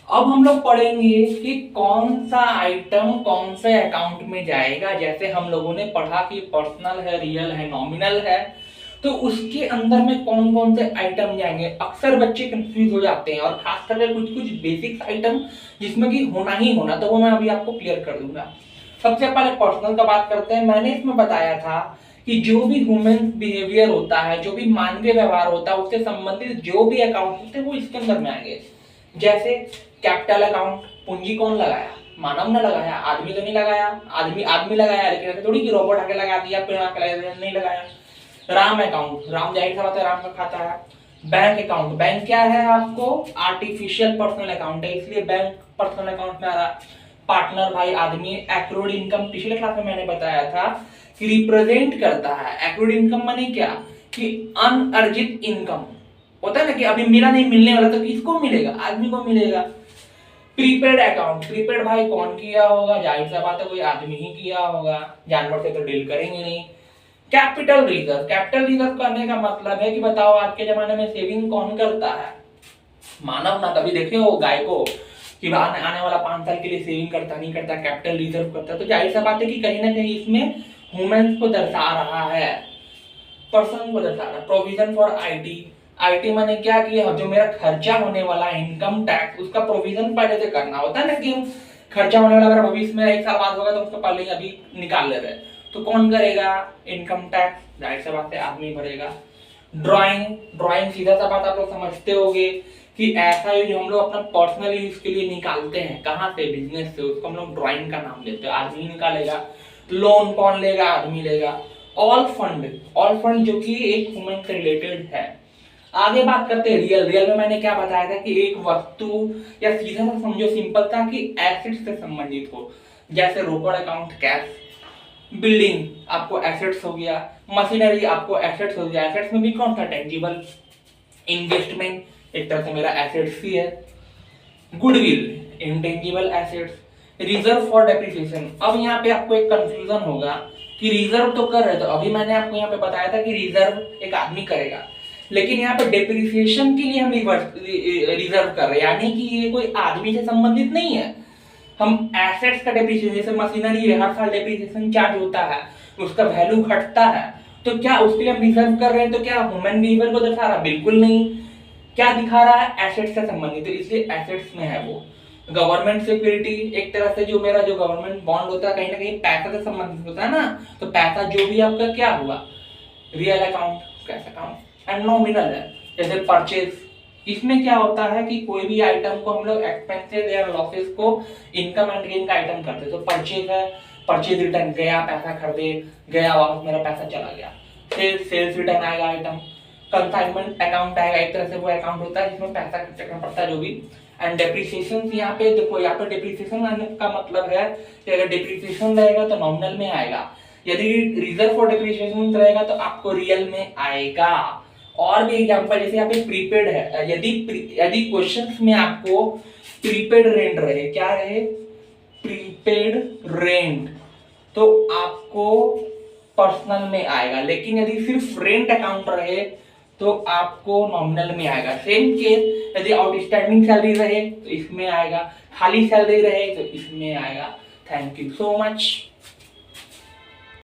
अब हम लोग पढ़ेंगे कि कौन सा आइटम कौन से अकाउंट में जाएगा। जैसे हम लोगों ने पढ़ा कि पर्सनल है, रियल है, नॉमिनल है, तो उसके अंदर में कौन कौन से आइटम जाएंगे। अक्सर बच्चे कंफ्यूज हो जाते हैं, और खास करके कुछ कुछ बेसिक आइटम जिसमें कि होना ही होना, तो वो मैं अभी आपको क्लियर कर दूंगा। सबसे पहले पर्सनल का बात करते हैं। मैंने इसमें बताया था कि जो भी ह्यूमन बिहेवियर होता है, जो भी मानवीय व्यवहार होता है, उससे संबंधित जो भी अकाउंट होते हैं वो इसके अंदर में आएंगे। जैसे कैपिटल अकाउंट, पूंजी कौन लगाया? मानव ने लगाया, आदमी तो नहीं लगाया। आदमी आदमी लगाया, लेकिन ऐसे थोड़ी कि रोबोट आके लगा दिया, पेड़ आके लगा दिया, नहीं लगाया। राम अकाउंट, राम जाहिर सा बात है राम का खाता है। बैंक अकाउंट, बैंक क्या है आपको आर्टिफिशियल पर्सनल अकाउंट है, इसलिए बैंक पर्सनल अकाउंट में आ रहा। पार्टनर भाई आदमी। एक्रूड इनकम पिछले क्लास में मैंने बताया था कि रिप्रेजेंट करता है। एक्रूड इनकम माने क्या कि अनअर्जित इनकम होता है ना, कि अभी मिला नहीं, मिलने वाला, तो किसको मिलेगा? आदमी को मिलेगा। प्रीपेड अकाउंट, प्रीपेड भाई कौन किया होगा? जाहिर सा बात है कोई आदमी ही किया होगा, जानवर से तो डील करेंगे नहीं। कैपिटल रिजर्व, कैपिटल रिजर्व करने का मतलब है कि बताओ आज के जमाने में सेविंग कौन करता है? मानव ना। कभी देखे हो गाय को कि आने वाला 5 साल के लिए सेविंग करता नहीं करता, कैपिटल रिजर्व करता? तो जाहिर सा बात है कि कहीं ना कहीं इसमें ह्यूमंस को दर्शा रहा है, पर्सन को दर्शा रहा है। प्रोविजन फॉर आईटी, आईटी माने क्या कि जो मेरा खर्चा होने वाला इनकम टैक्स, उसका प्रोविजन पहले से करना होता है ना, कि खर्चा होने वाला मेरा भविष्य में 1 साल बाद होगा, तो उसको पहले ही अभी निकाल ले रहे हैं। तो कौन करेगा इनकम टैक्स? जाहिर सी बात है आदमी भरेगा। ड्राइंग, ड्राइंग सीधा सा बात आप लोग समझते होंगे कि ऐसा ही जो हम लोग अपना पर्सनल यूज के लिए निकालते हैं, कहाँ से? बिजनेस से, उसको हम लोग ड्राइंग का नाम देते हैं, आदमी निकालेगा। लोन कौन लेगा? आदमी लेगा। ऑल फंड, ऑल फंड जो कि एक ह्यूमन से रिलेटेड है। आगे बात करते हैं रियल। रियल में मैंने क्या बताया था कि एक वस्तु, या सीधा सा समझो सिंपल था कि एसेट से संबंधित हो। जैसे रोकड़ अकाउंट कैश, बिल्डिंग आपको एसेट्स हो गया, मशीनरी आपको एसेट्स हो गया। एसेट्स में भी कौन सा? टेंजिबल। इन्वेस्टमेंट एक तरह से मेरा एसेट्स ही है। Goodwill intangible assets. Reserve for depreciation, अब यहाँ पे आपको एक कंफ्यूजन होगा कि रिजर्व तो कर रहे, तो अभी मैंने आपको यहाँ पे बताया था कि रिजर्व एक आदमी करेगा, लेकिन यहाँ पे डेप्रिसिएशन के लिए हम रिजर्व कर रहे हैं, यानी कि ये कोई आदमी से संबंधित नहीं है। हम एसेट्स का डेप्रिसिएशन, जैसे मशीनरी है, हर साल डेप्रिसिएशन चार्ज होता है, उसका वैल्यू घटता है, तो क्या उसके लिए हम रिजर्व कर रहे हैं? तो क्या ह्यूमन बिहेवियर को दर्शा रहा? बिल्कुल नहीं। क्या दिखा रहा है? एसेट्स से संबंधित, तो इसलिए एसेट्स में है वो। गवर्नमेंट सिक्योरिटी, एक तरह से जो मेरा जो गवर्नमेंट बॉन्ड होता है, कहीं ना कहीं पैसा से संबंधित होता है ना, तो पैसा जो भी आपका क्या हुआ? Real account, cash account. And nominal है, जैसे परचेज, इसमें क्या होता है कि कोई भी आइटम को हम लोग एक्सपेंसेस या लॉसेस को इनकम एंड गेन का आइटम करते हैं। तो परचेज है, परचेज रिटर्न, गया पैसा खरीदे, गया वापस मेरा पैसा चला गया। सेल्स, सेल्स रिटर्न आएगा आइटम। कंसाइनमेंट अकाउंट आएगा, एक तरह से वो अकाउंट होता है जिसमें पैसा खर्च करना पड़ता है जो भी। एंड डेप्रिसिएशन, यहाँ पे देखो, यहाँ पे डेप्रिसिएशन का मतलब है कि अगर डेप्रिसिएशन रहेगा तो नॉमिनल में आएगा, यदि रिजर्व फॉर डेप्रिसिएशन रहेगा तो आपको रियल में आएगा। और भी एग्जांपल, जैसे यहाँ पे प्रीपेड है, यदि यदि क्वेश्चंस में आपको प्रीपेड रेंट रहे, क्या रहे? प्रीपेड रेंट, तो आपको पर्सनल में आएगा, लेकिन यदि सिर्फ रेंट अकाउंट रहे तो आपको नॉमिनल में आएगा। सेम केस, यदि आउटस्टैंडिंग सैलरी रहे तो इसमें आएगा, खाली सैलरी रहे तो इसमें आएगा। Thank you so much.